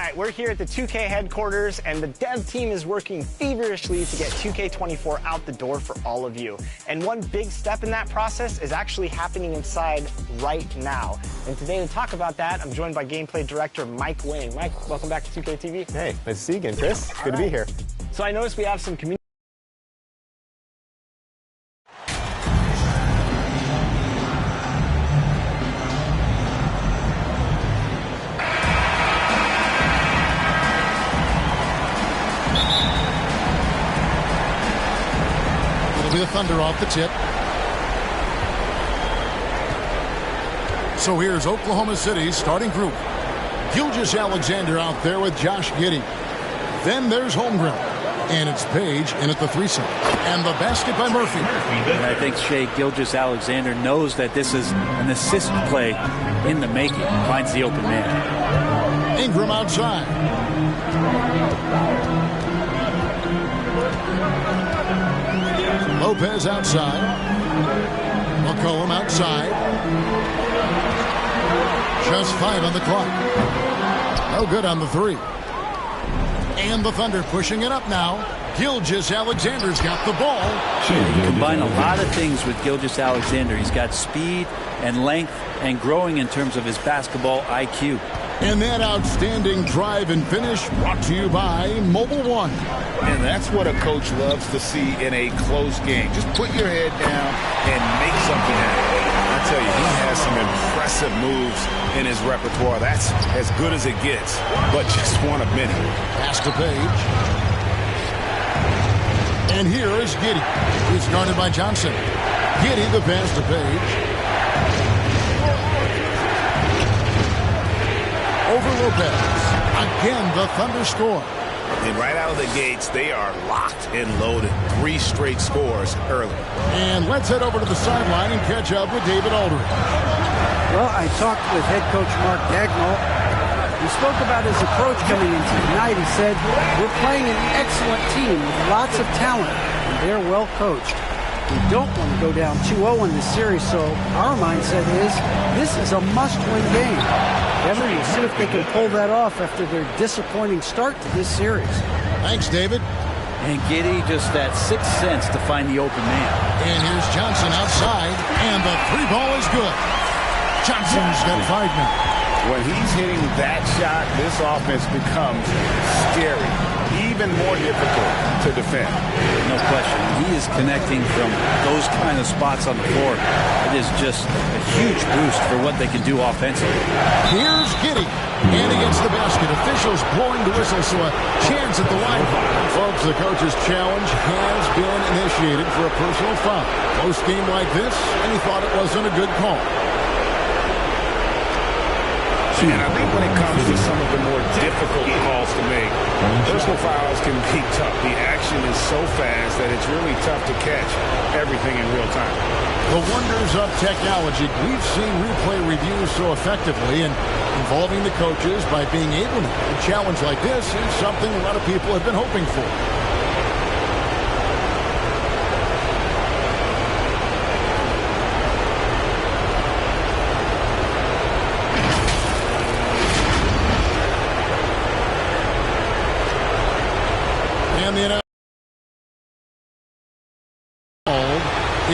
right, we're here at the 2K headquarters, and the dev team is working feverishly to get 2K24 out the door for all of you. And one big step in that process is actually happening inside right now. And today to talk about that, I'm joined by gameplay director Mike Wing. Mike, welcome back to 2K TV. Hey, nice to see you again, Chris. Good to be here. So I noticed we have some community. The Thunder off the tip. So here's Oklahoma City's starting group. Gilgeous-Alexander out there with Josh Giddey. Then there's Holmgren. And it's Page in at the 3-side. And the basket by Murphy. And I think Shea Gilgeous-Alexander knows that this is an assist play in the making. Finds the open man. Ingram outside. Lopez outside. McCollum outside. Just 5 on the clock. No good on the 3. And the Thunder pushing it up now. Gilgeous-Alexander's got the ball. You combine a lot of things with Gilgeous-Alexander. He's got speed and length and growing in terms of his basketball IQ. And that outstanding drive and finish brought to you by Mobile One. And that's what a coach loves to see in a close game. Just put your head down and make something happen. I tell you, he has some impressive moves in his repertoire. That's as good as it gets, but just one of many. Pass to Page. And here is Giddey. He's guarded by Johnson. Giddey, the pass to Page. Over Lopez. Again, the Thunder score. And right out of the gates, they are locked and loaded. 3 straight scores early. And let's head over to the sideline and catch up with David Aldridge. Well, I talked with head coach Mark Dagnall. He spoke about his approach coming into tonight. He said, we're playing an excellent team with lots of talent, and they're well coached. We don't want to go down 2-0 in this series, so our mindset is this is a must-win game. Evan, we'll see if they can pull that off after their disappointing start to this series. Thanks, David. And Giddey just that 6th sense to find the open man. And here's Johnson outside, and the 3 ball is good. Johnson's got 5 now. When he's hitting that shot, this offense becomes scary, even more difficult to defend. No question. He is connecting from those kind of spots on the floor. It is just a huge boost for what they can do offensively. Here's Giddey. And against the basket. Officials blowing the whistle, so a chance at the line. Folks, the coach's challenge has been initiated for a personal foul. Close game like this, and he thought it wasn't a good call. And I think when it comes to some of the more difficult calls to make, personal fouls can be tough. The action is so fast that it's really tough to catch everything in real time. The wonders of technology. We've seen replay reviews so effectively, and involving the coaches by being able to a challenge like this is something a lot of people have been hoping for. And the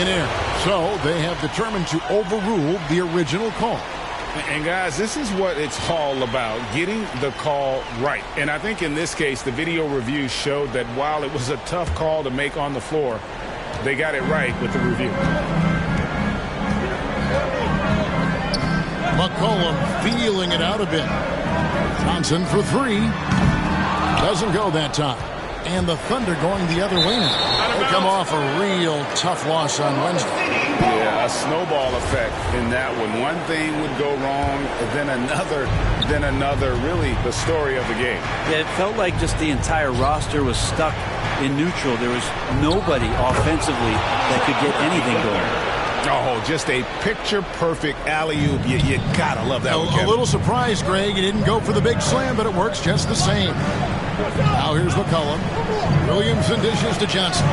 in air. So they have determined to overrule the original call. And guys, this is what it's all about, getting the call right. And I think in this case, the video review showed that while it was a tough call to make on the floor, they got it right with the review. McCollum feeling it out a bit. Johnson for 3. Doesn't go that time. And the Thunder going the other way now. They come off a real tough loss on Wednesday. Yeah, a snowball effect in that one. One thing would go wrong, then another. Really the story of the game. Yeah, it felt like just the entire roster was stuck in neutral. There was nobody offensively that could get anything going. Oh, just a picture-perfect alley-oop. You gotta love that one, Kevin. A little surprised, Greg. He didn't go for the big slam, but it works just the same. Now here's McCollum. Williamson dishes to Johnson.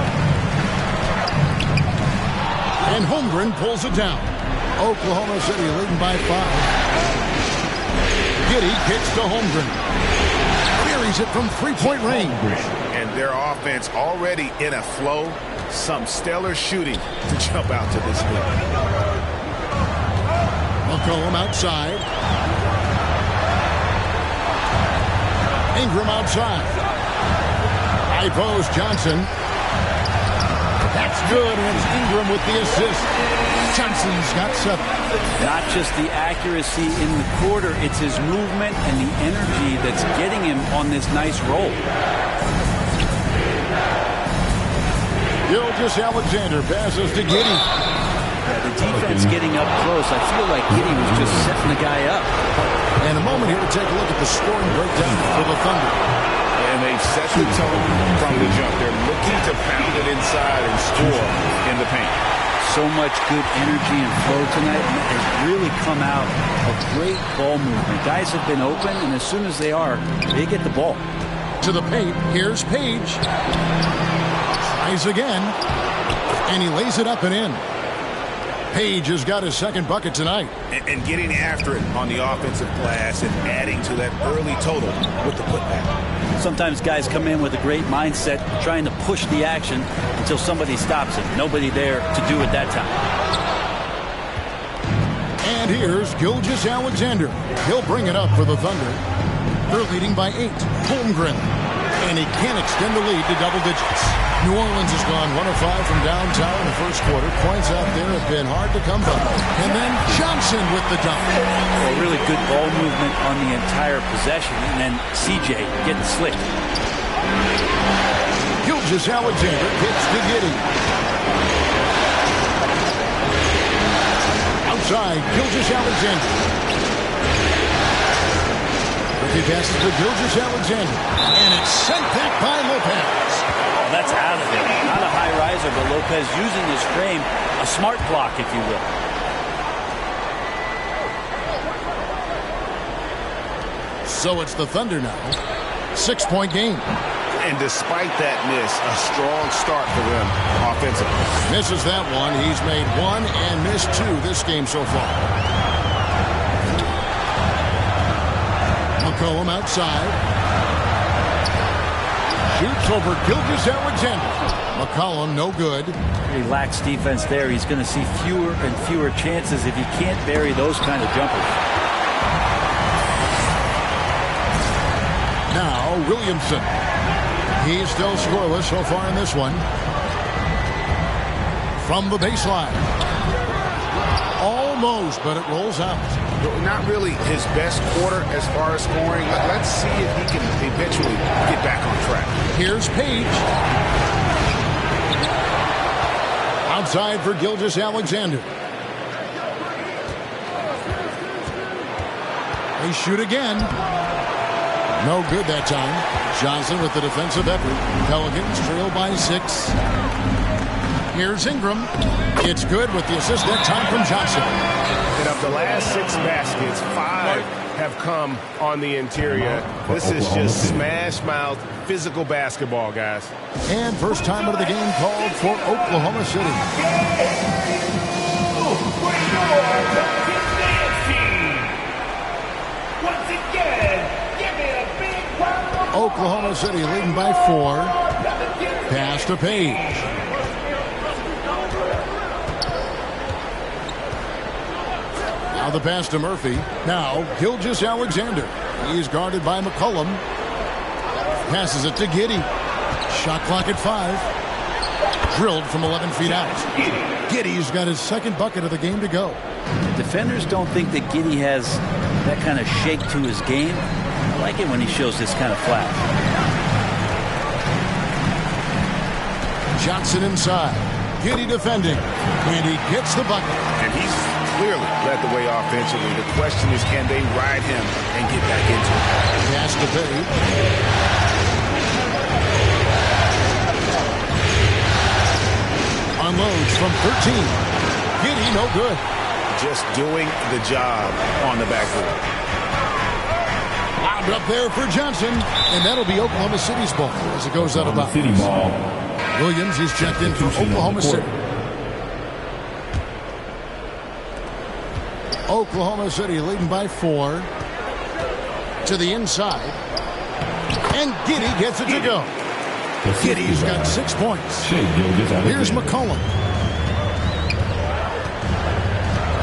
And Holmgren pulls it down. Oklahoma City leading by 5. Giddey kicks to Holmgren. buries it from three-point range. And their offense already in a flow. Some stellar shooting to jump out to this lead. McCollum outside. Ingram outside. High post, Johnson. That's good, and it's Ingram with the assist. Johnson's got 7. Not just the accuracy in the quarter, it's his movement and the energy that's getting him on this nice roll. Gilgeous-Alexander passes to Giddey. Yeah, the defense getting up close. I feel like Giddey was just setting the guy up. And a moment here to take a look at the scoring breakdown for the Thunder. And they've set the tone from the jump. They're looking to pound it inside and score in the paint. So much good energy and flow tonight, and it has really come out of great ball movement. Guys have been open, and as soon as they are, they get the ball. To the paint, here's Page. Tries again, and he lays it up and in. Page has got his second bucket tonight. And getting after it on the offensive glass and adding to that early total with the putback. Sometimes guys come in with a great mindset, trying to push the action until somebody stops it. Nobody there to do it that time. And here's Gilgeous-Alexander. He'll bring it up for the Thunder. They're leading by 8. Holmgren. And he can't extend the lead to double digits. New Orleans has gone 1 of 5 from downtown in the first quarter. Points out there have been hard to come by. And then Johnson with the dunk. Well, really good ball movement on the entire possession. And then CJ getting slick. Gilgeous-Alexander gets to Giddey. Outside, Gilgeous-Alexander. He passes to Gilgeous-Alexander. And it's sent back by Lopez. Oh, that's out of there. Not a high riser, but Lopez using his frame. A smart block, if you will. So it's the Thunder now. 6-point game. And despite that miss, a strong start for them offensively. Misses that one. He's made 1 and missed 2 this game so far. McCollum outside. Shoots over Gilgeous-Alexander. McCollum no good. Relaxed defense there. He's going to see fewer and fewer chances if he can't bury those kind of jumpers. Now Williamson. He's still scoreless so far in this one. From the baseline. Almost, but it rolls out. Not really his best quarter as far as scoring. Let's see if he can eventually get back on track. Here's Page. Outside for Gilgeous-Alexander. They shoot again. No good that time. Johnson with the defensive effort. Pelicans trail by 6. Here's Ingram. It's good with the assist that time from Johnson. And of the last 6 baskets, 5 have come on the interior. This is just smash-mouth physical basketball, guys. And first time of the game called for Oklahoma City. Oklahoma City leading by 4. Pass to Page. Now the pass to Murphy. Now Gilgeous-Alexander. He's guarded by McCollum. Passes it to Giddey. Shot clock at 5. Drilled from 11 feet out. Giddey's got his second bucket of the game to go. Defenders don't think that Giddey has that kind of shake to his game. I like it when he shows this kind of flash. Johnson inside. Giddey defending. And he gets the bucket. And he's clearly led the way offensively. The question is, can they ride him and get back into it? Pass to Page. Unloads from 13. Giddey no good. Just doing the job on the backboard. Wound up there for Johnson. And that'll be Oklahoma City's ball as it goes out of bounds. City ball. Williams, he's checked in for Oklahoma City. Oklahoma City leading by 4. To the inside. And Giddey gets it to go. Giddey's got 6 points. Here's McCollum.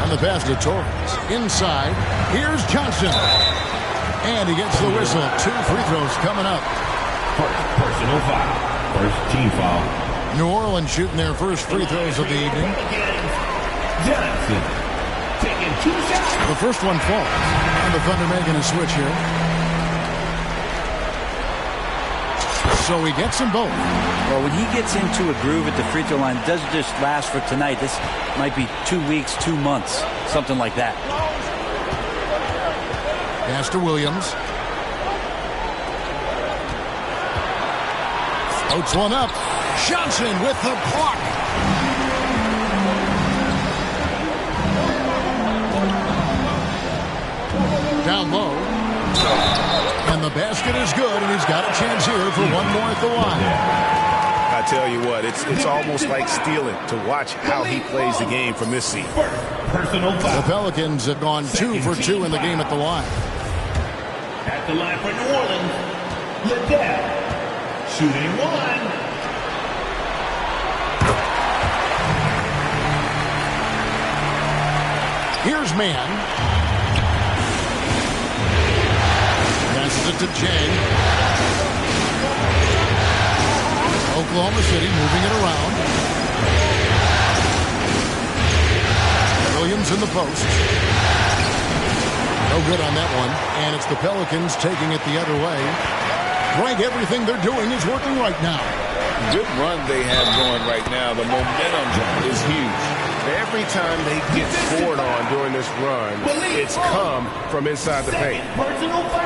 On the pass to Torres. Inside. Here's Johnson. And he gets the whistle. 2 free throws coming up. Personal foul. First team foul. New Orleans shooting their first free throws of the evening. Johnson taking 2 shots. The first one falls. And the Thunder making a switch here. So he gets them both. Well, when he gets into a groove at the free throw line, it doesn't just last for tonight. This might be 2 weeks, 2 months, something like that. Pass to Williams. Floats one up. Johnson with the block. Down low. And the basket is good, and he's got a chance here for one more at the line. I tell you what, it's almost like stealing to watch how he plays the game from this seat. Personal foul. The Pelicans have gone 2 for 2 in the game at the line. At the line for New Orleans, Liddell shooting 1. Here's Mann. Passes it to Jang. Oklahoma City moving it around. Williams in the post. No good on that one. And it's the Pelicans taking it the other way. Greg, everything they're doing is working right now. Good run they have going right now. The momentum is huge. Every time they get scored on during this run, it's come from inside the paint.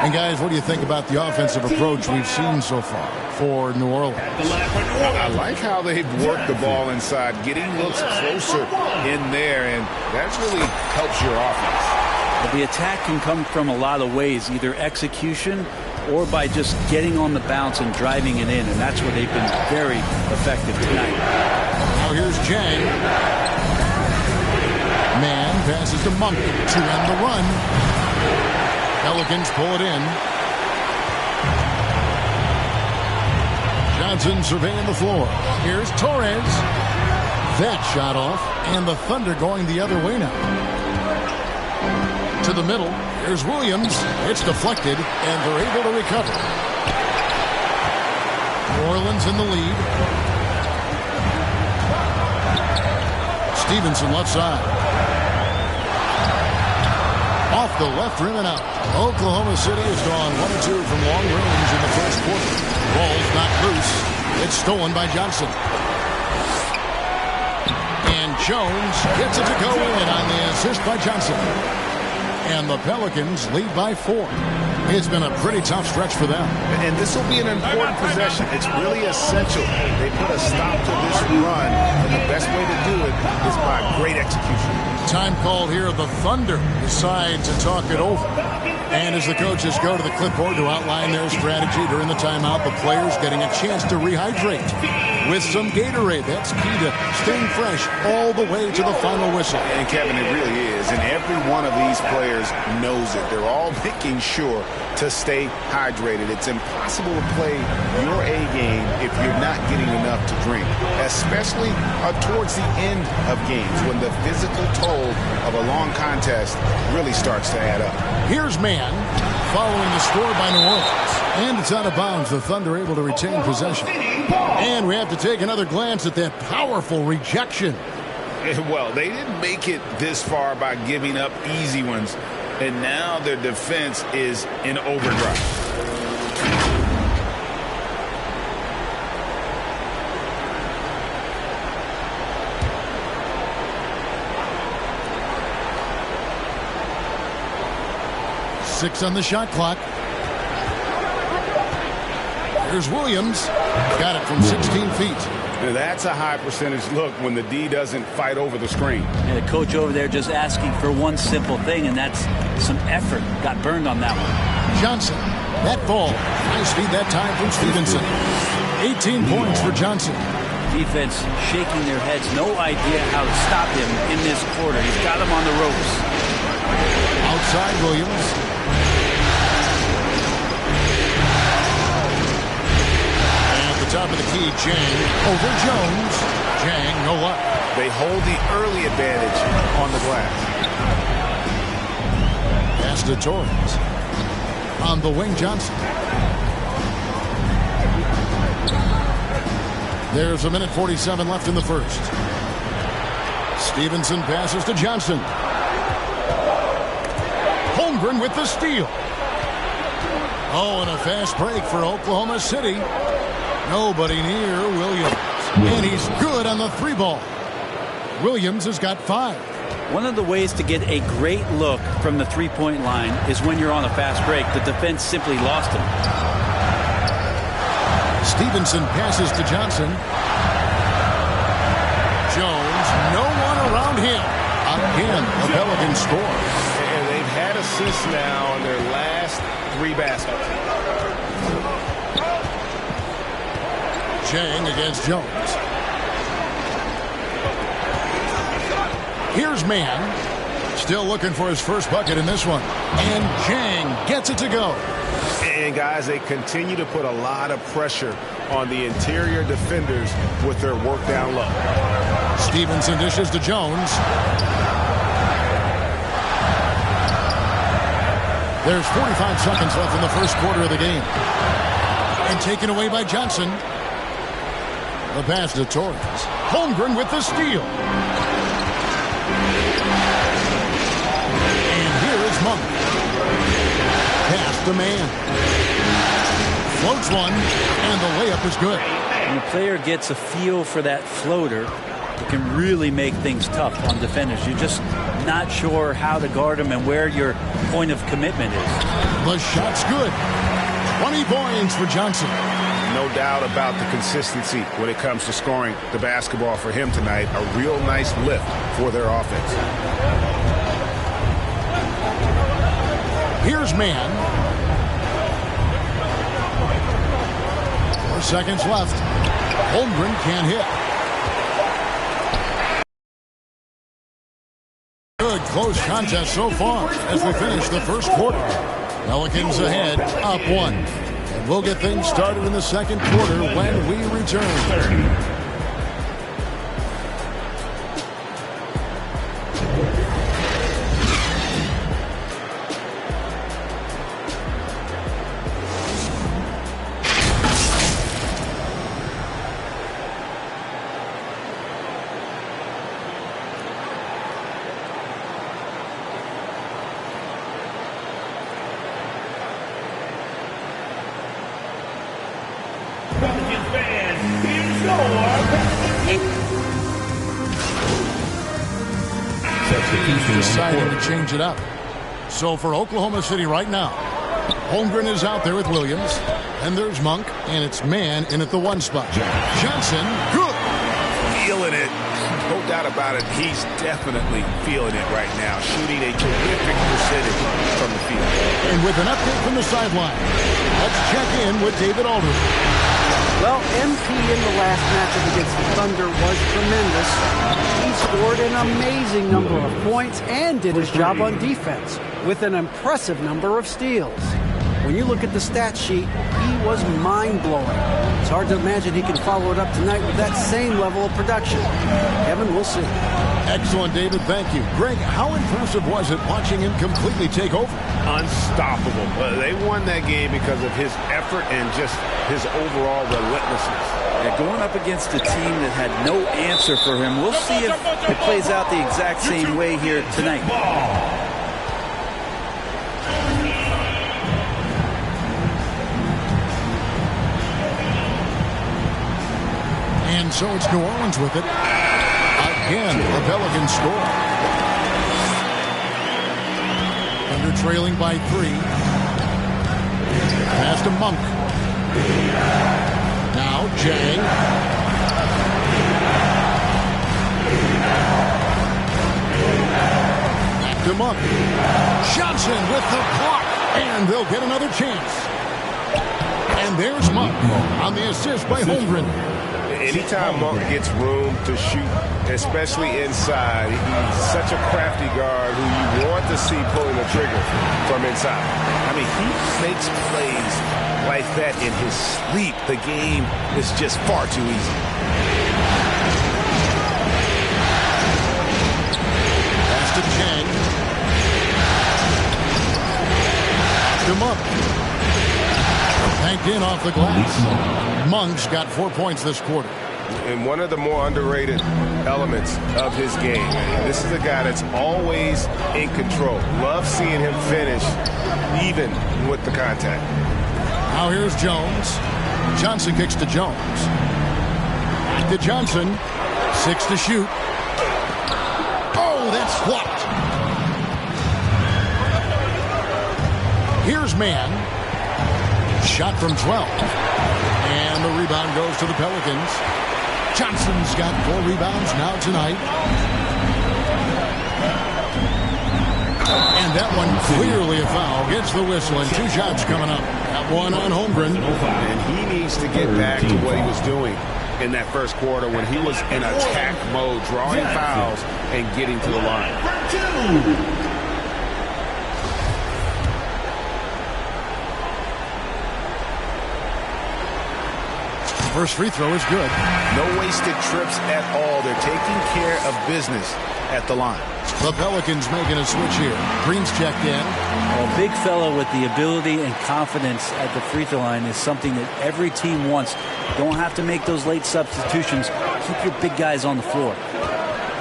And guys, what do you think about the offensive approach we've seen so far for New Orleans? I like how they've worked the ball inside. Getting looks closer in there, and that really helps your offense. But the attack can come from a lot of ways, either execution or by just getting on the bounce and driving it in, and that's where they've been very effective tonight. Now here's Jang. Mann passes to Monk to end the run. Pelicans pull it in. Johnson surveying the floor. Here's Torres. That shot off, and the Thunder going the other way now. To the middle. Here's Williams. It's deflected, and they're able to recover. New Orleans in the lead. Stevenson left side. Off the left rim and out. Oklahoma City has gone 1 or 2 from long range in the first quarter. Ball's not loose. It's stolen by Johnson. And Jones gets it to go in on the assist by Johnson. And the Pelicans lead by 4. It's been a pretty tough stretch for them. And this will be an important possession. It's really essential. They put a stop to this run, and the best way to do it is by great execution. Time called here. The Thunder decide to talk it over. And as the coaches go to the clipboard to outline their strategy during the timeout, the players getting a chance to rehydrate with some Gatorade. That's key to staying fresh all the way to the final whistle. And Kevin, it really is. And every one of these players knows it. They're all making sure to stay hydrated. It's impossible to play your A game if you're not getting enough to drink, especially towards the end of games when the physical toll of a long contest really starts to add up. Here's Mann following the score by New Orleans. And it's out of bounds. The Thunder able to retain possession. And we have to take another glance at that powerful rejection. Well, they didn't make it this far by giving up easy ones. And now their defense is in overdrive. Six on the shot clock. Here's Williams. Got it from 16 feet. Now that's a high percentage look when the D doesn't fight over the screen. And the coach over there just asking for one simple thing, and that's some effort. Got burned on that one. Johnson. That ball. High speed that time from Stevenson. 18 points for Johnson. Defense shaking their heads. No idea how to stop him in this quarter. He's got him on the ropes. Outside Williams. top of the key, Jang over Jones. Jang, no luck. They hold the early advantage on the glass. Pass to Torres. On the wing, Johnson. There's a minute 47 left in the first. Stevenson passes to Johnson. Holmgren with the steal. Oh, and a fast break for Oklahoma City. Nobody near Williams. And he's good on the 3-ball. Williams has got 5. One of the ways to get a great look from the three-point line is when you're on a fast break. The defense simply lost him. Stevenson passes to Johnson. Jones, no one around him. Again, the Pelicans score. And they've had assists now on their last 3 baskets. Jang against Jones. Here's Mann. Still looking for his first bucket in this one. And Jang gets it to go. And, guys, they continue to put a lot of pressure on the interior defenders with their work down low. Stevenson dishes to Jones. There's 45 seconds left in the first quarter of the game. And taken away by Johnson. The pass to Torres. Holmgren with the steal. And here is Monk. Pass to Mann. Floats one, and the layup is good. When a player gets a feel for that floater, it can really make things tough on defenders. You're just not sure how to guard them and where your point of commitment is. The shot's good. 20 points for Johnson. No doubt about the consistency when it comes to scoring the basketball for him tonight. A real nice lift for their offense. Here's Mann. 4 seconds left. Holmgren can't hit. Good close contest so far as we finish the first quarter. Pelicans ahead, up 1. And we'll get things started in the second quarter when we return. Pelicans fans, here's your substitution Deciding to change it up. So for Oklahoma City right now, Holmgren is out there with Williams. And there's Monk, and it's Mann in at the 1 spot. Johnson, good. Feeling it. No doubt about it. He's definitely feeling it right now. Shooting a terrific percentage from the field. And with an update from the sideline, let's check in with David Aldridge. Well, MP in the last matchup against the Thunder was tremendous. He scored an amazing number of points and did his job on defense with an impressive number of steals. When you look at the stat sheet, he was mind-blowing. It's hard to imagine he can follow it up tonight with that same level of production. Kevin, we'll see. Excellent, David. Thank you. Greg, how impressive was it watching him completely take over? Unstoppable. They won that game because of his effort and just his overall relentlessness. And going up against a team that had no answer for him, we'll see if it plays out the exact same way here tonight. And so it's New Orleans with it. Again, the Pelicans score. Under trailing by 3. Pass to Monk. Now Jang. Back to Monk. Johnson with the block. And they'll get another chance. And there's Monk on the assist by Holmgren. Anytime Monk gets room to shoot especially inside. He's such a crafty guard who you want to see pulling the trigger from inside. I mean, he makes plays like that in his sleep. The game is just far too easy. Pass to Chang. To Monk. Banked in off the glass. Monk's got 4 points this quarter. And one of the more underrated elements of his game. This is a guy that's always in control. Love seeing him finish even with the contact. Now here's Jones. Johnson kicks to Jones. Back to Johnson. 6 to shoot. Oh, that's blocked. Here's Mann. Shot from 12. And the rebound goes to the Pelicans. Johnson's got 4 rebounds now tonight. And that one clearly a foul. Gets the whistle and 2 shots coming up. That one on Holmgren. And he needs to get back to what he was doing in that first quarter when he was in attack mode, drawing fouls and getting to the line. First free throw is good. No wasted trips at all. They're taking care of business at the line. The Pelicans making a switch here. Green's checked in. A big fella with the ability and confidence at the free throw line is something that every team wants. Don't have to make those late substitutions. Keep your big guys on the floor.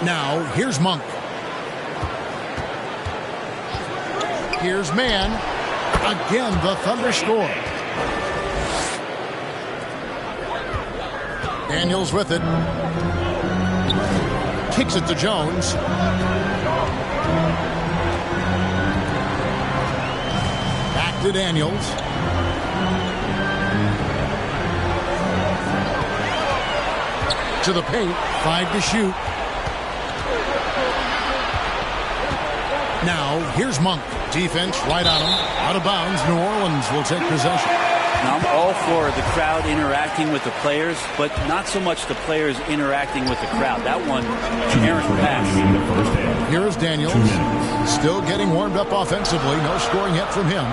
Now, here's Monk. Here's Mann. Again, the Thunder score. Daniels with it. Kicks it to Jones. Back to Daniels. To the paint. 5 to shoot. Now, here's Monk. Defense right on him. Out of bounds. New Orleans will take possession. Now, I'm all for the crowd interacting with the players, but not so much the players interacting with the crowd. That one, errant pass. Here's Daniels. Still getting warmed up offensively. No scoring yet from him.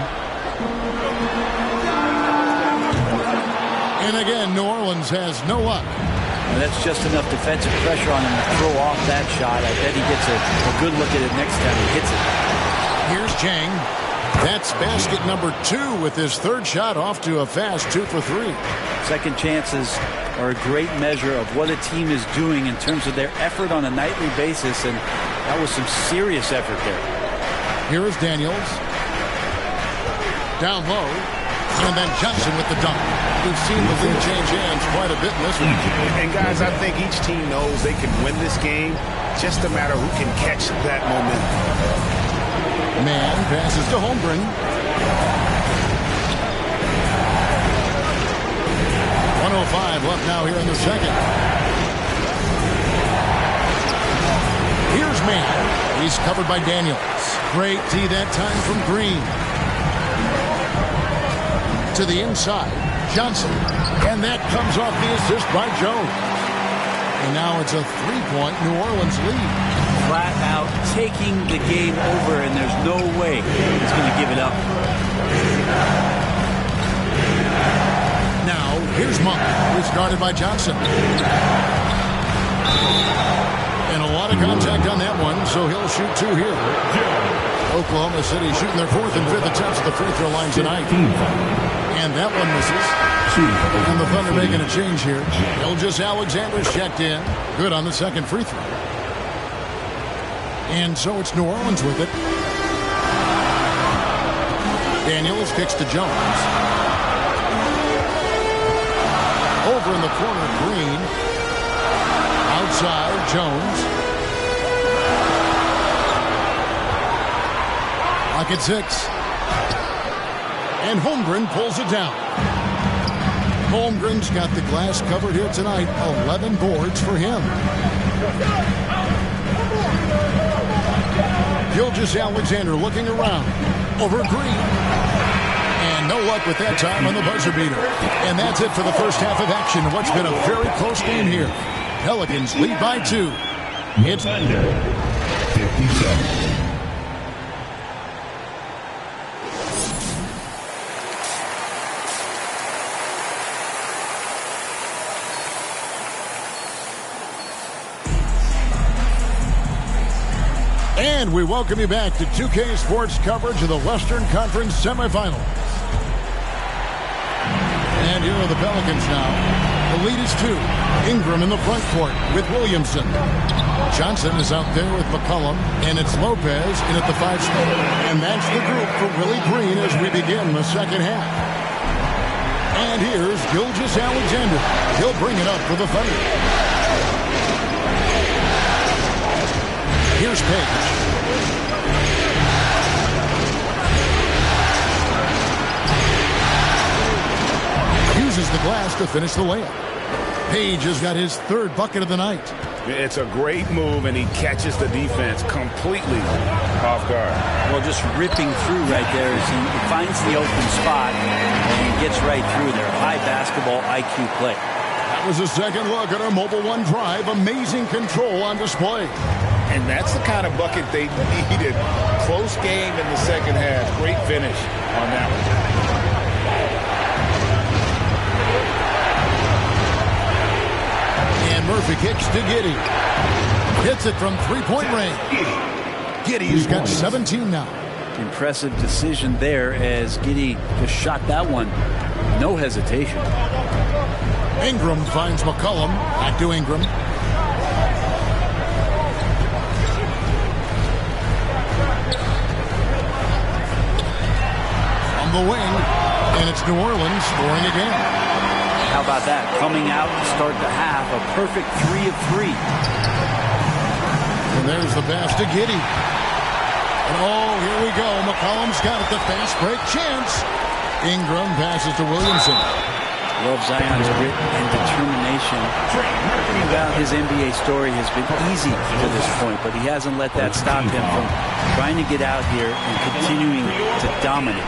And again, New Orleans has no luck. And that's just enough defensive pressure on him to throw off that shot. I bet he gets a good look at it next time he hits it. Here's Chang. That's basket number 2 with his 3rd shot off to a fast 2 for 3. Second chances are a great measure of what a team is doing in terms of their effort on a nightly basis, and that was some serious effort there. Here is Daniels. Down low. And then Johnson with the dunk. We've seen the lead change hands quite a bit in this one. And guys, I think each team knows they can win this game. Just a matter who can catch that momentum. Mann passes to Holmgren. 1:05 left now here in the second. Here's Mann. He's covered by Daniels. Great D that time from Green. To the inside. Johnson. And that comes off the assist by Jones. And now it's a 3-point New Orleans lead. Flat out taking the game over, and there's no way he's going to give it up. Now, here's Monk, who's guarded by Johnson. And a lot of contact on that one, so he'll shoot 2 here. Oklahoma City shooting their 4th and 5th attempts at the free throw line tonight. And that one misses. And the Thunder making a change here. Gilgeous-Alexander's checked in. Good on the second free throw. And so it's New Orleans with it. Daniels kicks to Jones. Over in the corner, Green. Outside, Jones. Clock at 6. And Holmgren pulls it down. Holmgren's got the glass covered here tonight. 11 boards for him. Gilgeous-Alexander looking around. Over Green. And no luck with that time on the buzzer beater. And that's it for the first half of action. What's been a very close game here. Pelicans lead by 2. It's under 57. And we welcome you back to 2K Sports coverage of the Western Conference semifinals. And here are the Pelicans now. The lead is 2. Ingram in the front court with Williamson. Johnson is out there with McCollum, and it's Lopez in at the 5 spot. And that's the group for Willie Green as we begin the second half. And here's Gilgeous-Alexander. He'll bring it up for the Thunder. Here's Page. Uses the glass to finish the layup. Page has got his 3rd bucket of the night. It's a great move, and he catches the defense completely off guard. Well, just ripping through right there as he finds the open spot and gets right through there. High basketball IQ play. That was a second look at our Mobile One drive. Amazing control on display. And that's the kind of bucket they needed. Close game in the second half. Great finish on that one. And Murphy kicks to Giddey. Hits it from 3-point range. Giddey's got 17 now. Impressive decision there as Giddey just shot that one. No hesitation. Ingram finds McCollum. Back to Ingram. On the wing. And it's New Orleans scoring again. How about that? Coming out to start the half, a perfect 3 of 3. And there's the pass to Giddey. And oh, here we go. McCollum's got it. The fast break chance. Ingram passes to Williamson. Love Zion's grit and determination. About his NBA story has been easy to this point, but he hasn't let that stop him from trying to get out here and continuing to dominate.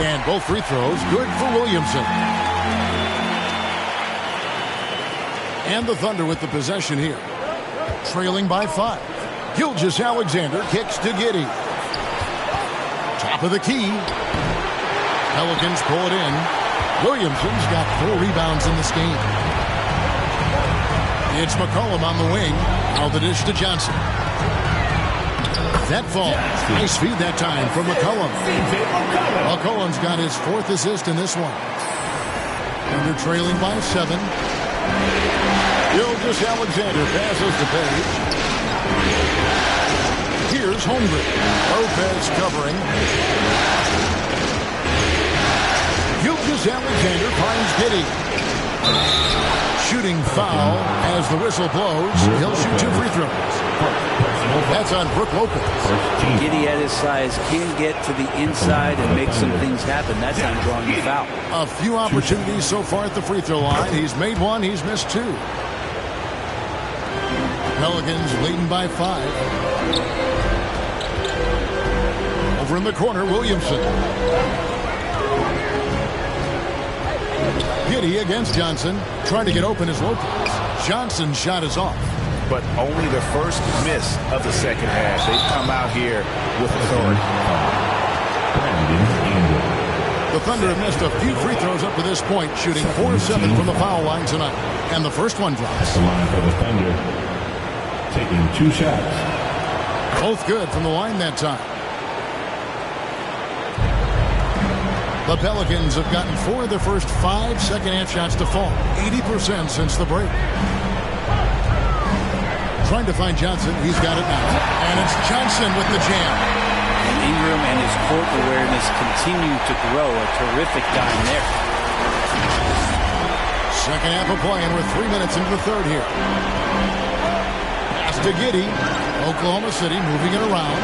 And both free throws good for Williamson. And the Thunder with the possession here. Trailing by 5. Gilgeous-Alexander kicks to Giddey. Top of the key. Pelicans pull it in. Williamson's got 4 rebounds in this game. It's McCollum on the wing. Now the dish to Johnson. That fall. Nice feed that time from McCollum. McCollum's got his 4th assist in this one. Thunder trailing by 7. Gilgeous-Alexander passes to Page. Here's Holmgren. Lopez covering. Gilgeous-Alexander finds Giddey. Shooting foul as the whistle blows. He'll shoot 2 free throws. That's on Brook Lopez. Giddey at his size can get to the inside and make some things happen. That time drawing the foul. A few opportunities so far at the free throw line. He's made 1. He's missed 2. Pelicans leading by 5. Over in the corner, Williamson. Giddey against Johnson. Trying to get open is Lopez. Johnson's shot is off. But only the first miss of the second half. They've come out here with authority. The Thunder have missed a few free throws up to this point, shooting 4 of 7 from the foul line tonight. And the first one drops. The line for the Thunder, taking 2 shots. Both good from the line that time. The Pelicans have gotten 4 of their first 5 second-half shots to fall. 80% since the break. Trying to find Johnson. He's got it now. And it's Johnson with the jam. And Ingram and his court awareness continue to grow. A terrific dime there. Second half of play, and we're 3 minutes into the third here. Pass to Giddey. Oklahoma City moving it around.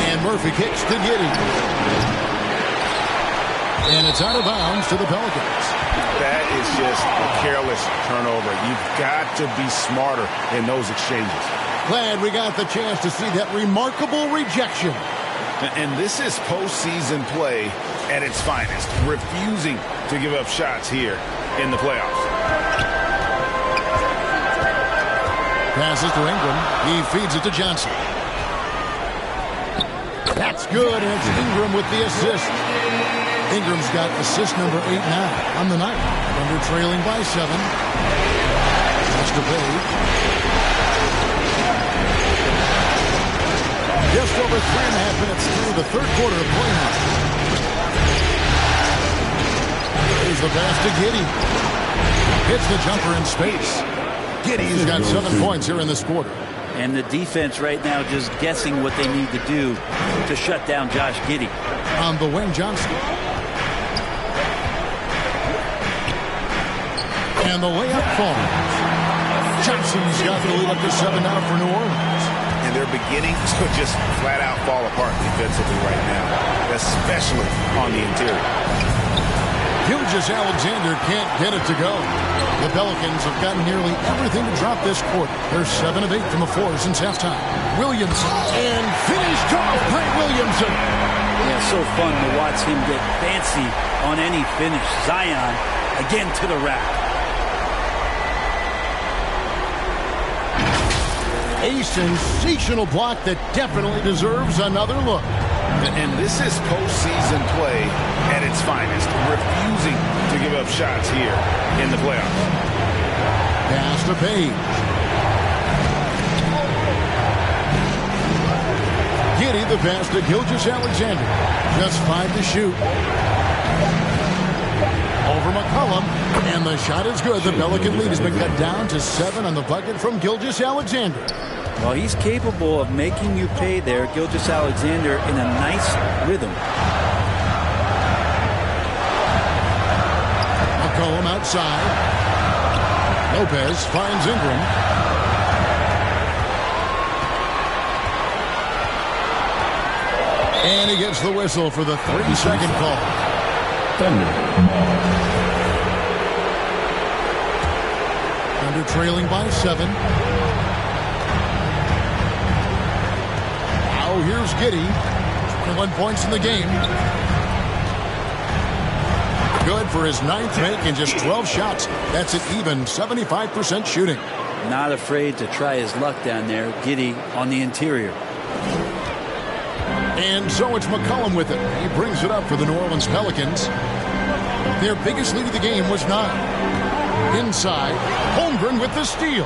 And Murphy kicks to Giddey. And it's out of bounds to the Pelicans. That is just a careless turnover. You've got to be smarter in those exchanges. Glad we got the chance to see that remarkable rejection. And this is postseason play at its finest. Refusing to give up shots here in the playoffs. Passes to Ingram. He feeds it to Johnson. That's good, and it's Ingram with the assist. Ingram's got assist number 8 now on the night. Thunder trailing by 7. That's to Page. Just over 3.5 minutes through the third quarter of play now. Here's the pass to Giddey. Hits the jumper in space. Giddey's got 7 points here in this quarter. And the defense right now just guessing what they need to do to shut down Josh Giddey. On the wing, Johnson. And the layup falls. Johnson's got the lead up to 7 now for New Orleans. And they're beginning to just flat out fall apart defensively right now, especially on the interior. Gilgeous-Alexander can't get it to go. The Pelicans have gotten nearly everything to drop this quarter. They're 7 of 8 from the floor since halftime. Williamson, and finished off by Williamson. Yeah, so fun to watch him get fancy on any finish. Zion again to the rack. A sensational block that definitely deserves another look. And this is postseason play at its finest, refusing to give up shots here in the playoffs. Pass to Page. Giddey the pass to Gilgeous-Alexander. Just 5 to shoot. Over McCollum, and the shot is good. The Pelican lead has been cut down to 7 on the bucket from Gilgeous-Alexander. Well, he's capable of making you pay there, Gilgeous-Alexander, in a nice rhythm. McCollum outside. Lopez finds Ingram. And he gets the whistle for the 30-second call. Thunder trailing by 7. Now here's Giddey. 21 points in the game. Good for his 9th make and just 12 shots. That's an even 75% shooting. Not afraid to try his luck down there. Giddey on the interior. And so it's McCollum with it. He brings it up for the New Orleans Pelicans. Their biggest lead of the game was 9. Inside, Holmgren with the steal.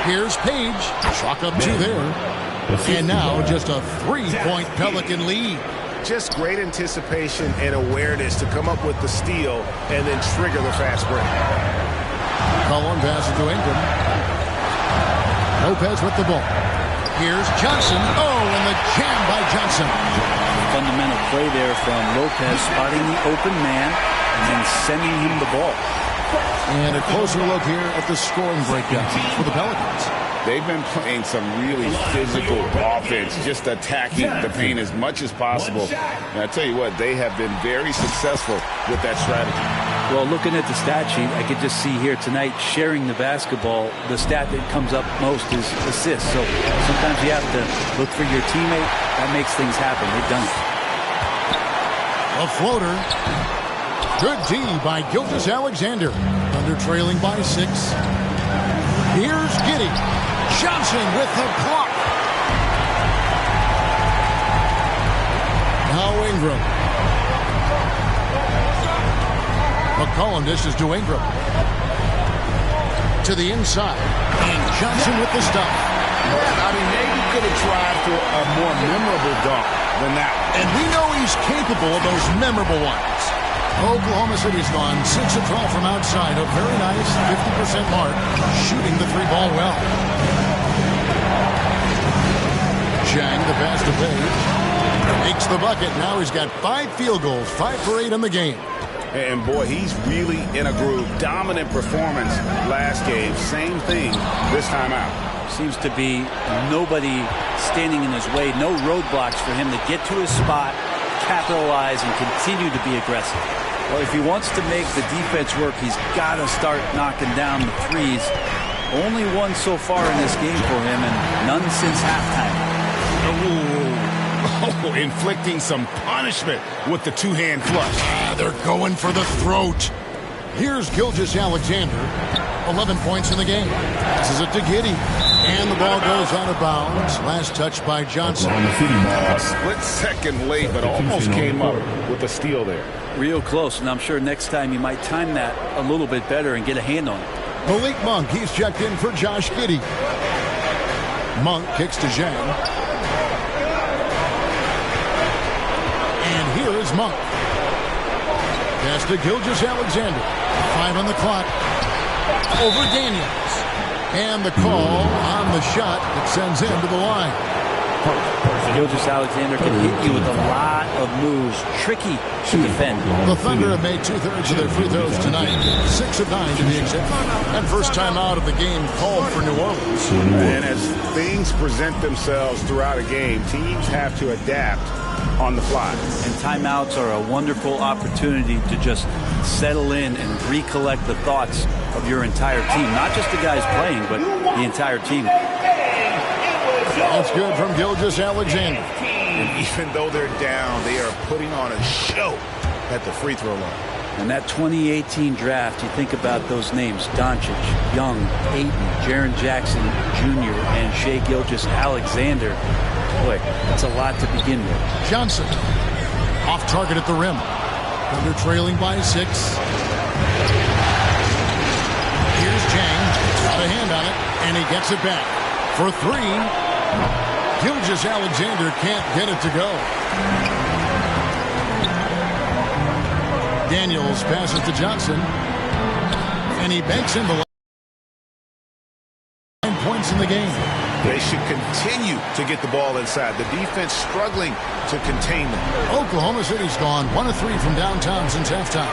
Here's Page. Chalk up 2 there. And now just a 3-point Pelican lead. Just great anticipation and awareness to come up with the steal and then trigger the fast break. Cullen passes to Ingram. Lopez with the ball. Here's Johnson. Oh, and the jam by Johnson. Fundamental play there from Lopez, spotting the open man and then sending him the ball. And a closer look here at the scoring breakdown for the Pelicans. They've been playing some really physical offense, just attacking the paint as much as possible. And I tell you what, they have been very successful with that strategy. Well, looking at the stat sheet, I could just see here tonight, sharing the basketball, the stat that comes up most is assists. So sometimes you have to look for your teammate. That makes things happen. They've done it. A floater. Good D by Gilgeous-Alexander. Thunder trailing by 6. Here's Giddey. Johnson with the block. Now Ingram. McCollum dishes to Ingram. To the inside. And Johnson with the stop. I mean, maybe could have tried for a more memorable dunk than that. And we know he's capable of those memorable ones. Oklahoma City's gone 6 of 12 from outside. A very nice 50% mark. Shooting the 3-ball well. Chang, the pass to Page. Makes the bucket. Now he's got 5 field goals. 5 for 8 in the game. And boy, he's really in a groove. Dominant performance last game. Same thing this time out. Seems to be nobody standing in his way. No roadblocks for him to get to his spot, capitalize, and continue to be aggressive. Well, if he wants to make the defense work, he's got to start knocking down the threes. Only one so far in this game for him, and none since halftime. Oh, inflicting some punishment with the 2-hand flush. They're going for the throat. Here's Gilgeous Alexander. 11 points in the game. Passes it to Giddey. And the ball goes out of bounds. Last touch by Johnson. A split second late, but almost came up with a steal there. Real close, and I'm sure next time he might time that a little bit better and get a hand on it. Malik Monk, he's checked in for Josh Giddey. Monk kicks to Zhang. And here is Monk. Pass to Gilgeous Alexander. 5 on the clock. Over Daniels. And the call on the shot that sends him to the line. Gilgeous Alexander can hit you with a lot of moves. Tricky to defend. The Thunder have made 2/3 of their free throws tonight. 6 of 9 to be exact. And first time out of the game called for New Orleans. And as things present themselves throughout a game, teams have to adapt on the fly. And timeouts are a wonderful opportunity to just settle in and recollect the thoughts of your entire team. Not just the guys playing, but the entire team. That's good from Gilgeous Alexander. And even though they're down, they are putting on a show at the free throw line. And that 2018 draft, you think about those names: Doncic, Young, Ayton, Jaren Jackson Jr., and Shai Gilgeous-Alexander. Boy, that's a lot to begin with. Johnson, off target at the rim. Thunder trailing by 6. Here's Zhang. Got a hand on it, and he gets it back. For 3, Gilgeous-Alexander can't get it to go. Daniels passes to Johnson, and he banks in the line. 9 points in the game. They should continue to get the ball inside. The defense struggling to contain them. Oklahoma City's gone 1 of 3 from downtown since halftime.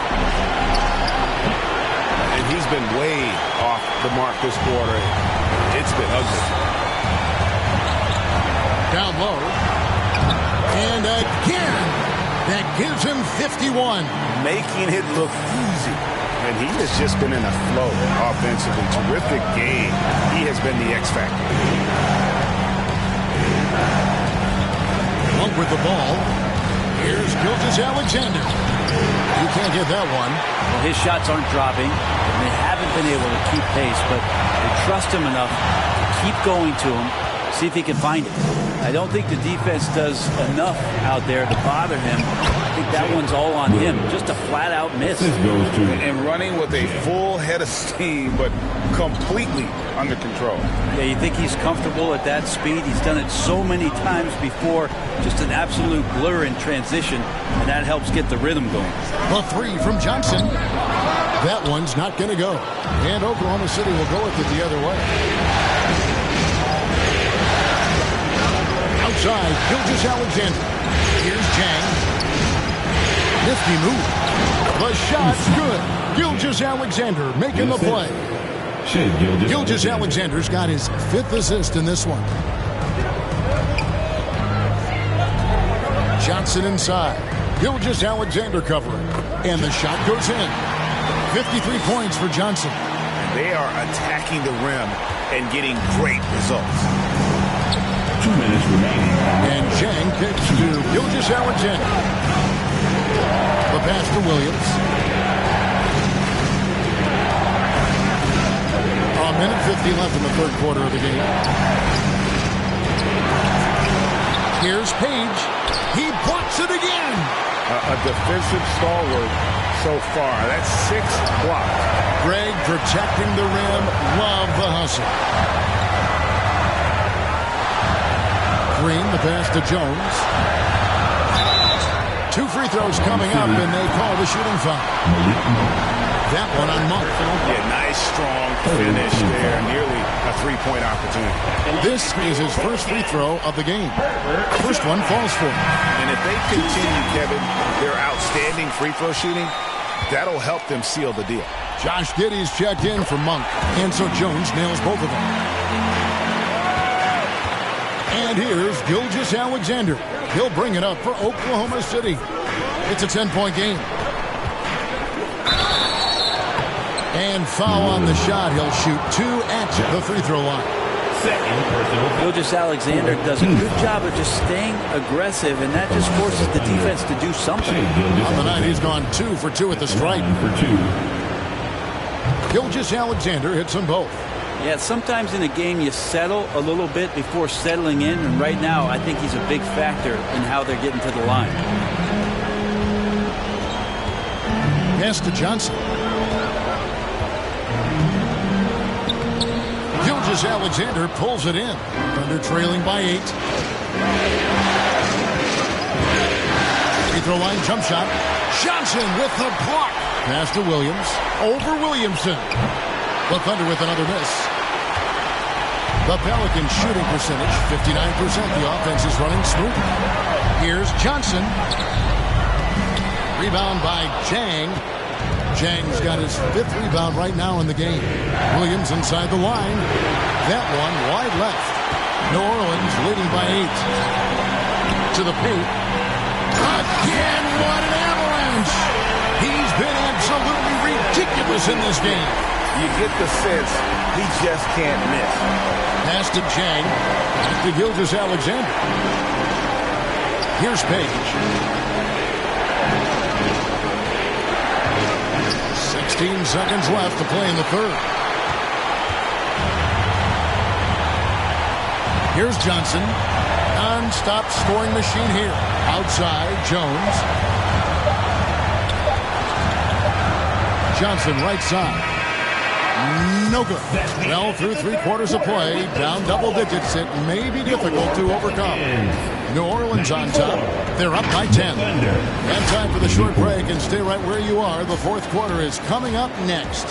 And he's been way off the mark this quarter. It's been ugly. Down low. And again, that gives him 51. Making it look easy. And he has just been in a flow offensively. Terrific game. He has been the X factor. Monk with the ball. Here's Gilgeous-Alexander. You can't get that one. Well, his shots aren't dropping, and they haven't been able to keep pace, but they trust him enough to keep going to him, see if he can find it. I don't think the defense does enough out there to bother him. I think that one's all on him. Just a flat-out miss. And running with a full head of steam, but completely under control. Yeah, you think he's comfortable at that speed? He's done it so many times before. Just an absolute blur in transition, and that helps get the rhythm going. A 3 from Johnson. That one's not going to go. And Oklahoma City will go with it the other way. Outside, Gilgeous-Alexander. Here's Zhang. Nifty move. The shot's good. Gilgeous-Alexander making the play. Gilgeous-Alexander's got his 5th assist in this one. Johnson inside. Gilgeous-Alexander covering. And the shot goes in. 53 points for Johnson. They are attacking the rim and getting great results. 2 minutes remaining. And Zhang kicks to Gilgeous-Alexander. The pass to Williams. A minute 50 left in the 3rd quarter of the game. Here's Page. He blocks it again. A defensive stalwart so far. That's 6 blocks. Greg protecting the rim. Love the hustle. Green, the pass to Jones. 2 free throws coming up, and they call the shooting foul. That one on Monk. Yeah, nice, strong finish there. Nearly a 3-point opportunity. This is his first free throw of the game. First one falls for him. And if they continue, Kevin, their outstanding free throw shooting, that'll help them seal the deal. Josh Giddey's checked in for Monk, and so Jones nails both of them. And here's Gilgeous-Alexander. He'll bring it up for Oklahoma City. It's a 10-point game. And foul on the shot. He'll shoot 2 at the free throw line. Gilgeous-Alexander does a good job of just staying aggressive, and that just forces the defense to do something. On the night, he's gone 2 for 2 at the stripe. Gilgeous Alexander hits them both. Yeah, sometimes in a game you settle a little bit before settling in, and right now I think he's a big factor in how they're getting to the line. Pass to Johnson. Gilgeous Alexander pulls it in. Thunder trailing by 8. Free throw line jump shot. Johnson with the block. Pass to Williams. Over Williamson. The Thunder with another miss. The Pelicans shooting percentage, 59%. The offense is running smooth. Here's Johnson. Rebound by Chang. Chang's got his 5th rebound right now in the game. Williams inside the line. That one wide left. New Orleans leading by 8. To the paint. Again, what an avalanche! He's been absolutely ridiculous in this game. You get the sense he just can't miss. Pass to Chang. Back to Gilgeous Alexander. Here's Page. 16 seconds left to play in the third. Here's Johnson. Non-stop scoring machine here. Outside, Jones. Johnson right side. No good. Well, through 3/4 of play, down double digits, it may be difficult to overcome. New Orleans on top. They're up by 10. And time for the short break, and stay right where you are. The 4th quarter is coming up next.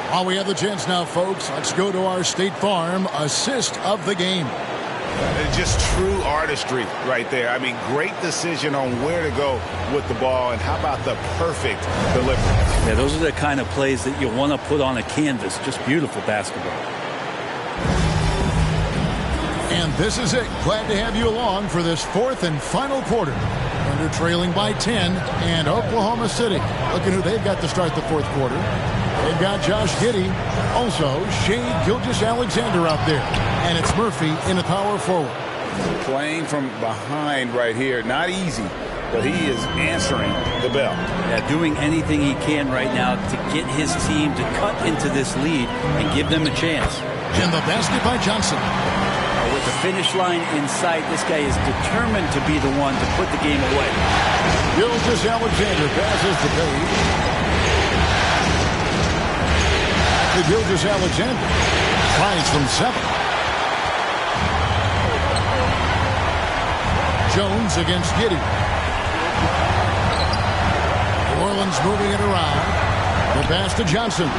While we have the chance now, folks, let's go to our State Farm assist of the game. Just true artistry right there. I mean, great decision on where to go with the ball, and how about the perfect delivery? Yeah, those are the kind of plays that you want to put on a canvas. Just beautiful basketball. And this is it. Glad to have you along for this 4th and final quarter. Thunder trailing by 10, and Oklahoma City. Look at who they've got to start the 4th quarter. They've got Josh Giddey, also Shea Gilgeous-Alexander out there. And it's Murphy in the power forward. Playing from behind right here. Not easy, but he is answering the bell. Yeah, doing anything he can right now to get his team to cut into this lead and give them a chance. And the basket by Johnson. With the finish line in sight, this guy is determined to be the one to put the game away. Gilgeous-Alexander passes the Page. Gilgeous-Alexander tries from 7. Jones against Giddey. New Orleans moving it around. The pass to Johnson.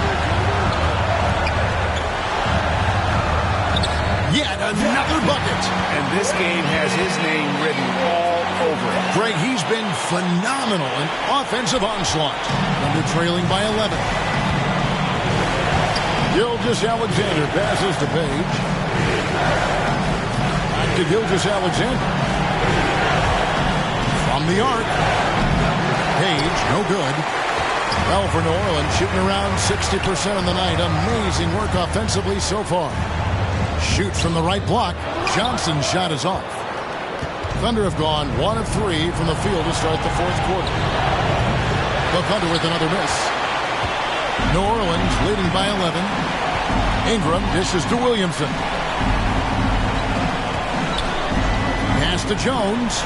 Yet another bucket. And this game has his name written all over it. Greg, he's been phenomenal in offensive onslaught. Under trailing by 11. Gilgeous-Alexander passes to Page. Back to Gilgeous-Alexander. From the arc. Page, no good. Well, for New Orleans, shooting around 60% on the night. Amazing work offensively so far. Shoots from the right block. Johnson's shot is off. Thunder have gone 1 of 3 from the field to start the 4th quarter. The Thunder with another miss. New Orleans leading by 11. Ingram dishes to Williamson. Pass to Jones.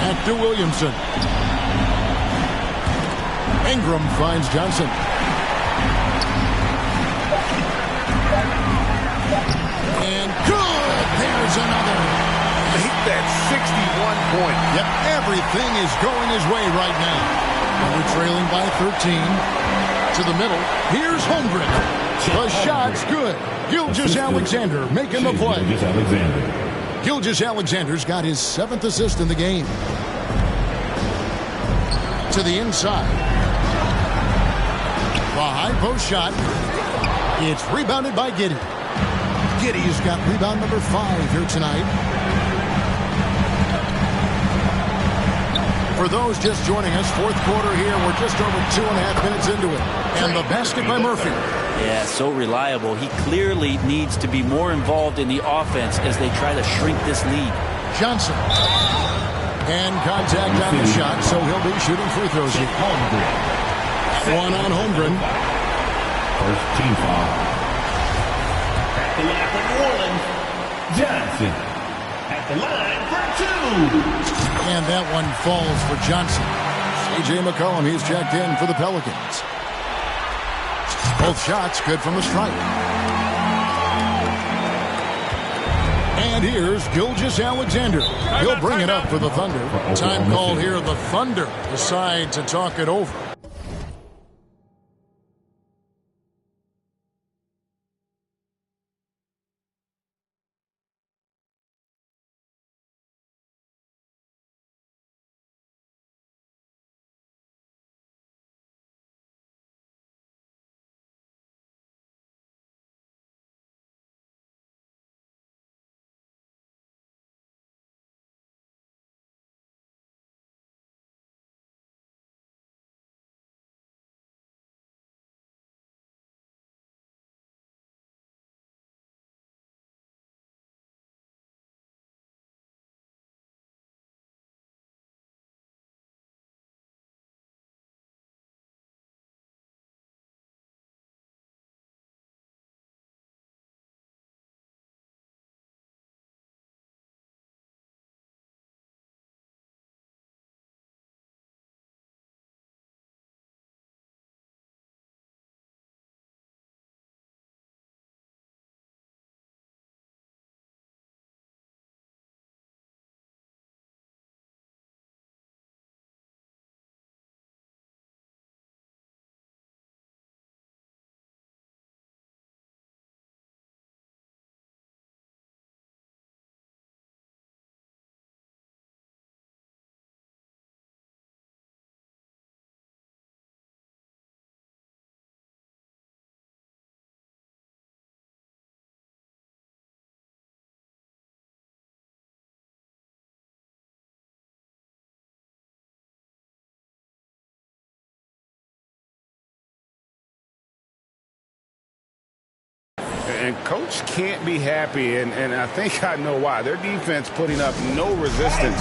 Back to Williamson. Ingram finds Johnson. And good! There's another. Make that 61 point. Yep, everything is going his way right now. We're trailing by 13. To the middle. Here's Holmgren. The shot's good. Gilgeous-Alexander making the play. Gilgeous-Alexander's got his 7th assist in the game. To the inside. The high post shot. It's rebounded by Giddey. Giddey's got rebound number 5 here tonight. For those just joining us, fourth quarter here. We're just over 2.5 minutes into it. And the basket by Murphy. Yeah, so reliable. He clearly needs to be more involved in the offense as they try to shrink this lead. Johnson. And contact on the shot, so he'll be shooting free throws here. One on Holmgren. First team foul. At the line for New Orleans, Johnson. At the line for 2. And that one falls for Johnson. C.J. McCollum, he's checked in for the Pelicans. Both shots good from the stripe. And here's Gilgeous-Alexander. He'll bring it up for the Thunder. Time called here. The Thunder decide to talk it over. And Coach can't be happy, and I think I know why. Their defense putting up no resistance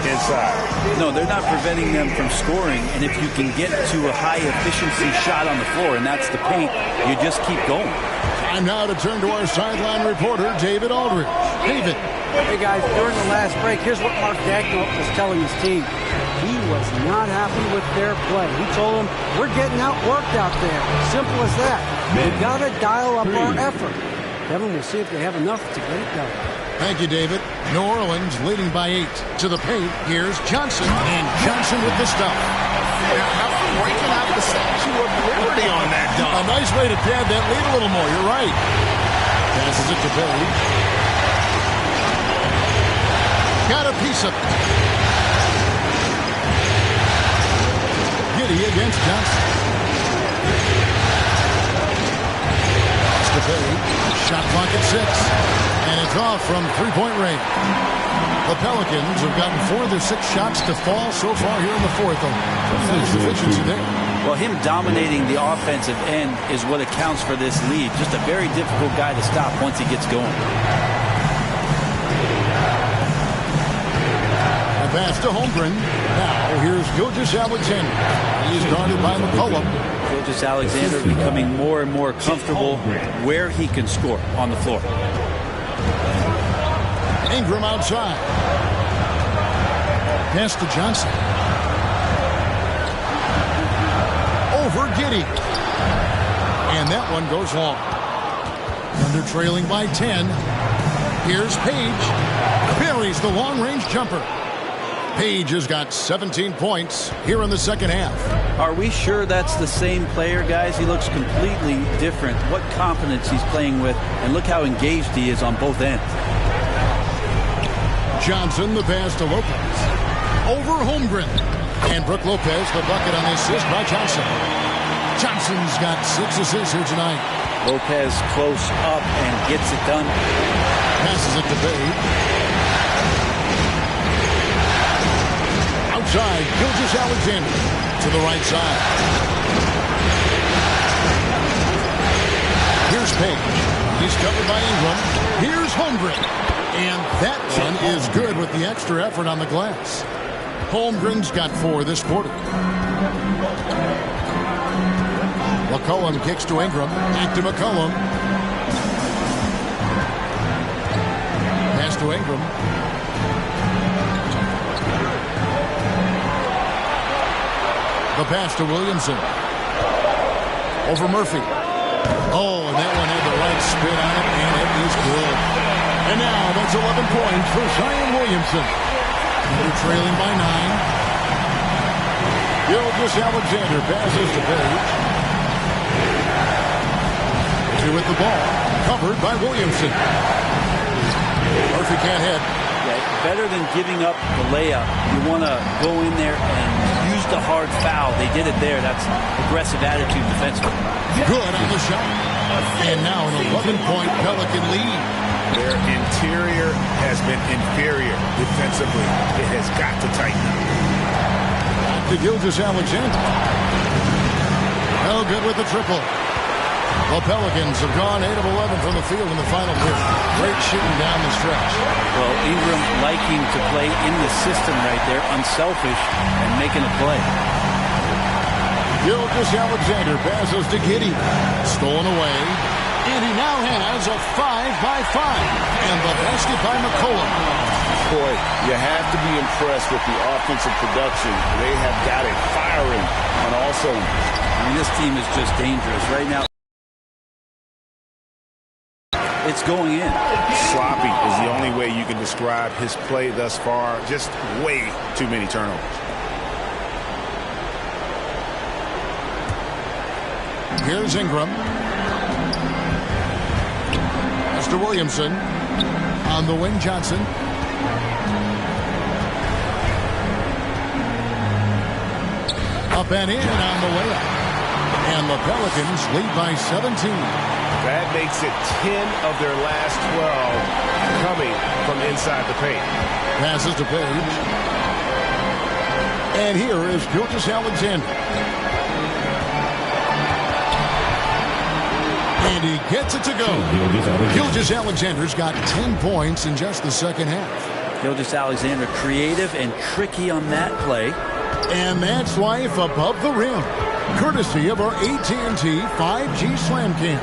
inside. No, they're not preventing them from scoring, and if you can get to a high-efficiency shot on the floor, and that's the paint, you just keep going. Time now to turn to our sideline reporter, David Aldridge. David. Hey, guys, during the last break, here's what Mark Dagnall was telling his team. He was not happy with their play. He told them, we're getting outworked out there. Simple as that. We've got to dial up our effort. Kevin, we'll see if they have enough to get it done. Thank you, David. New Orleans leading by 8. To the paint, here's Johnson. And Johnson with the stuff. How about breaking out the Statue of Liberty on that dunk? A nice way to pad that lead a little more. You're right. Passes it to Page. Got a piece of it. Giddey against Johnson. Shot clock at 6. And it's off from three-point range. The Pelicans have gotten 4 of their 6 shots to fall so far here in the fourth. Nice efficiency there. Well, him dominating the offensive end is what accounts for this lead. Just a very difficult guy to stop once he gets going. A pass to Holmgren. Now here's Gilgeous-Alexander. He's guarded by McCollum. Gilgeous-Alexander becoming more and more comfortable where he can score on the floor. Ingram outside. Pass to Johnson. Over Giddey. And that one goes long. Thunder trailing by 10. Here's Page. Buries the long-range jumper. Page has got 17 points here in the second half. Are we sure that's the same player, guys? He looks completely different. What confidence he's playing with, and look how engaged he is on both ends. Johnson, the pass to Lopez. Over Holmgren. And Brook Lopez, the bucket on the assist by Johnson. Johnson's got 6 assists here tonight. Lopez close up and gets it done. Passes it to Page. Outside, Gilgeous-Alexander to the right side. Here's Page. He's covered by Ingram. Here's Holmgren. And that one is good with the extra effort on the glass. Holmgren's got 4 this quarter. McCollum kicks to Ingram. Back to McCollum. Pass to Ingram. The pass to Williamson. Over Murphy. Oh, and that one had the right spin on it, and it is good. And now that's 11 points for Zion Williamson. They're trailing by 9. Gilgeous-Alexander passes to Page. With the ball, covered by Williamson. Murphy can't hit. Yeah, better than giving up the layup, you want to go in there and use the hard foul. They did it there. That's aggressive attitude defensively. Good on the shot. And now an 11-point Pelican lead. Their interior has been inferior defensively. It has got to tighten up. Back to Gilgeous-Alexander. No good with the triple. The Pelicans have gone 8 of 11 from the field in the final period. Great shooting down the stretch. Well, Ingram liking to play in the system right there, unselfish, and making a play. Gilgeous-Alexander passes to Giddey. Stolen away. And he now has a 5-by-5. And the basket by McCollum. Boy, you have to be impressed with the offensive production. They have got it firing on all cylinders. I mean, this team is just dangerous right now. It's going in. Sloppy is the only way you can describe his play thus far. Just way too many turnovers. Here's Ingram. Mr. Williamson. On the wing, Johnson. Up and in on the way up. And the Pelicans lead by 17. That makes it 10 of their last 12 coming from inside the paint. Passes to Page. And here is Gilgeous-Alexander. And he gets it to go. Gilgeous-Alexander's got 10 points in just the second half. Gilgeous-Alexander creative and tricky on that play. And that's life above the rim. Courtesy of our AT&T 5G Slam Cam.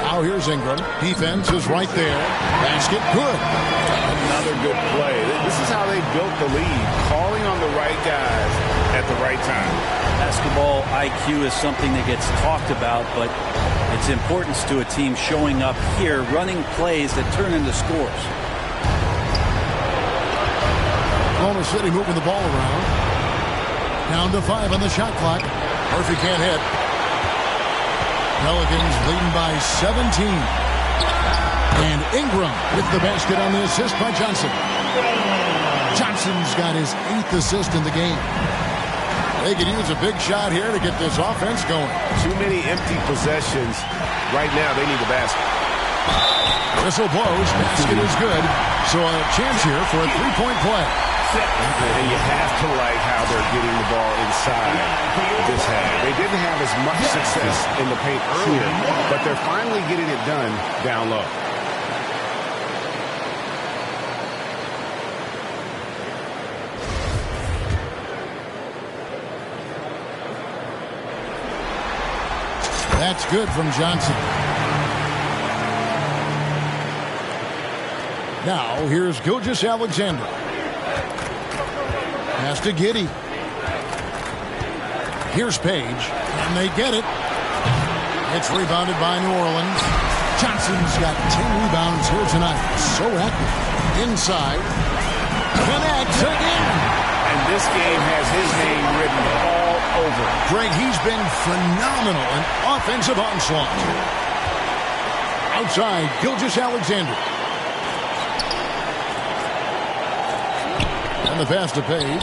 Now here's Ingram. Defense is right there. Basket good. Another good play. This is how they built the lead. Calling on the right guys at the right time. Basketball IQ is something that gets talked about, but its importance to a team showing up here, running plays that turn into scores. Oklahoma City moving the ball around. Down to 5 on the shot clock. Murphy can't hit. Pelicans leading by 17. And Ingram with the basket on the assist by Johnson. Johnson's got his 8th assist in the game. They could use a big shot here to get this offense going. Too many empty possessions. Right now, they need a basket. Whistle blows. Basket is good. So a chance here for a three-point play. And you have to like how they're getting the ball inside this half. They didn't have as much success in the paint earlier, but they're finally getting it done down low. That's good from Johnson. Now, here's Gilgeous-Alexander. Pass to Giddey. Here's Page, and they get it. It's rebounded by New Orleans. Johnson's got 10 rebounds here tonight. So active. Inside. Connects again. And this game has his name written all over. Greg, he's been phenomenal in offensive onslaught. Outside, Gilgeous-Alexander. And the pass to Page.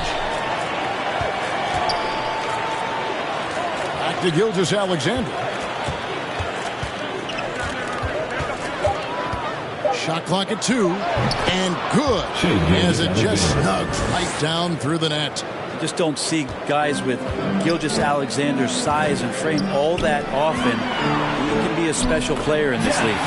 Back to Gilgeous-Alexander. Shot clock at 2. And good. As it just snugs right down through the net. Just don't see guys with Gilgeous-Alexander's size and frame all that often. He can be a special player in this league.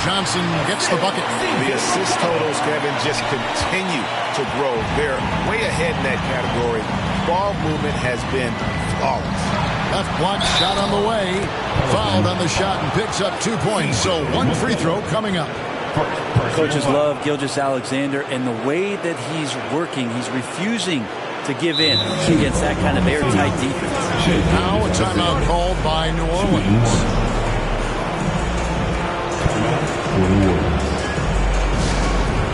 Johnson gets the bucket. The assist totals, Kevin, just continue to grow. They're way ahead in that category. Ball movement has been flawless. Left block shot on the way. Fouled on the shot and picks up 2 points. So 1 free throw coming up. Coaches love Gilgeous-Alexander and the way that he's working. He's refusing to give in against that kind of airtight defense. Now a timeout called by New Orleans.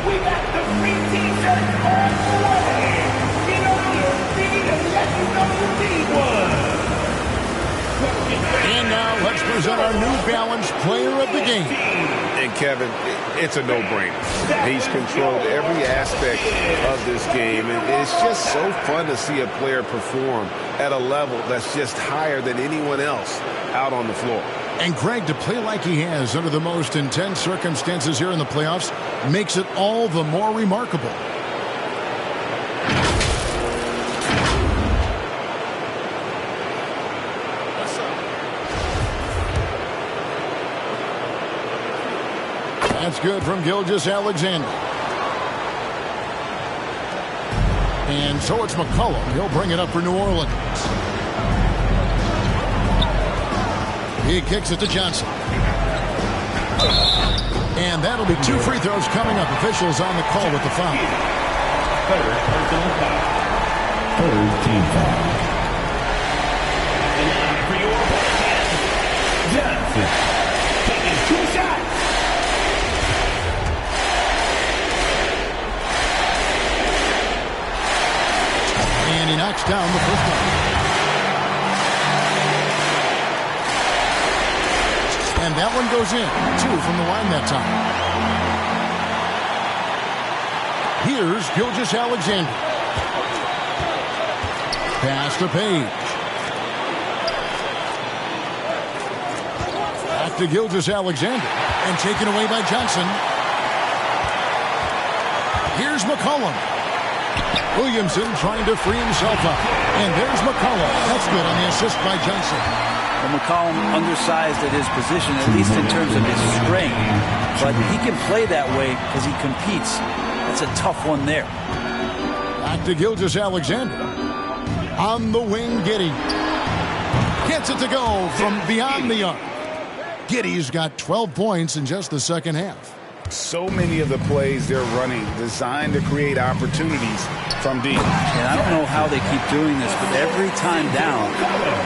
We got the free t-shirts on the way. Get on your feet and let you know you need one. And now let's present our New Balance Player of the Game. And Kevin, it's a no-brainer. He's controlled every aspect of this game, and it's just so fun to see a player perform at a level that's just higher than anyone else out on the floor. And Greg, to play like he has under the most intense circumstances here in the playoffs makes it all the more remarkable. That's good from Gilgeous-Alexander. And so it's McCollum. He'll bring it up for New Orleans. He kicks it to Johnson. And that'll be 2 free throws coming up. Officials on the call with the foul. Third personal foul. Third team foul. And for your Pelicans, Johnson taking 2 shots. And he knocks down the first one. And that one goes in. 2 from the line that time. Here's Gilgeous-Alexander. Pass to Page. Back to Gilgeous-Alexander. And taken away by Johnson. Here's McCollum. Williamson trying to free himself up. And there's McCollum. That's good on the assist by Johnson. Well, McCollum undersized at his position, at least in terms of his strength. But he can play that way because he competes. That's a tough one there. Back to Gilgeous-Alexander. On the wing, Giddey. Gets it to go from beyond the arc. Giddey's got 12 points in just the second half. So many of the plays they're running designed to create opportunities from deep. And I don't know how they keep doing this, but every time down,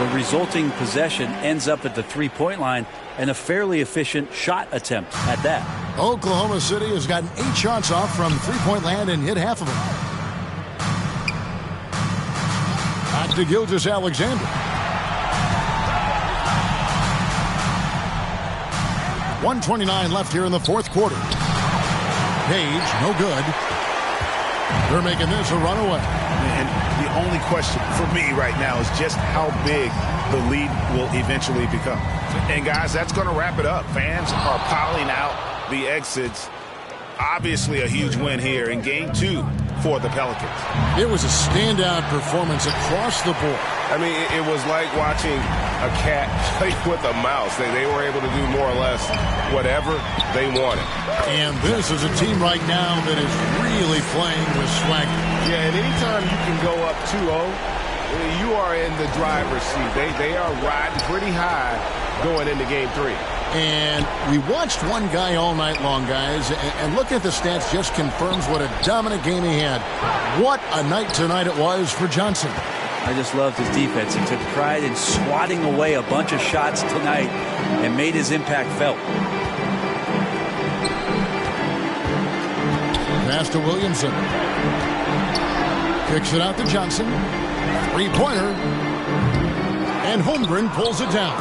the resulting possession ends up at the three-point line and a fairly efficient shot attempt at that. Oklahoma City has gotten 8 shots off from three-point land and hit half of them. Back to Gilgeous-Alexander. 1:29 left here in the fourth quarter. Page, no good. They're making this a runaway. And the only question for me right now is just how big the lead will eventually become. And guys, that's going to wrap it up. Fans are piling out the exits. Obviously a huge win here in game 2 for the Pelicans. It was a standout performance across the board. I mean, it was like watching a cat play with a mouse. They were able to do more or less whatever they wanted. And this is a team right now that is really playing with swagger. Yeah, and anytime you can go up 2-0, you are in the driver's seat. They are riding pretty high going into game 3. And we watched one guy all night long, guys, and look at the stats just confirms what a dominant game he had. What a night tonight it was for Johnson. I just loved his defense. He took pride in swatting away a bunch of shots tonight and made his impact felt. Pass to Williamson. Kicks it out to Johnson. Three-pointer. And Holmgren pulls it down.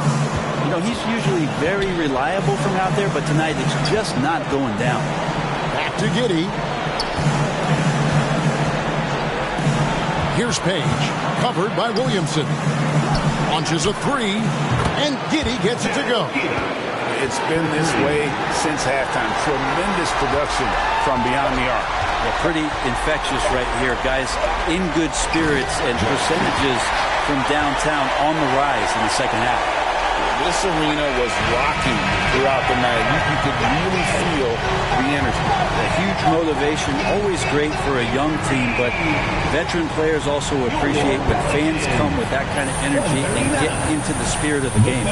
You know, he's usually very reliable from out there, but tonight it's just not going down. Back to Giddey. Here's Page. Covered by Williamson. Launches a three, and Giddey gets it to go. It's been this way since halftime. Tremendous production from beyond the arc. Yeah, pretty infectious right here. Guys in good spirits and percentages from downtown on the rise in the second half. This arena was rocking throughout the night. You could really feel the energy. A huge motivation, always great for a young team, but veteran players also appreciate when fans come with that kind of energy and get into the spirit of the game.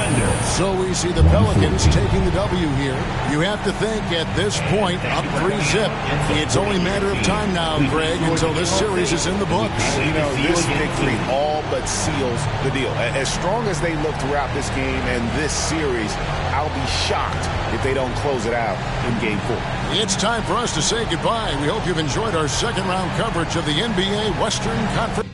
So we see the Pelicans taking the W here. You have to think at this point, up 3-zip. It's only a matter of time now, Greg, until this series is in the books. You know, this victory all but seals the deal. As strong as they look throughout this game and this series, I'll be shocked if they don't close it out in Game 4. It's time for us to say goodbye. We hope you've enjoyed our second round coverage of the NBA Western Conference.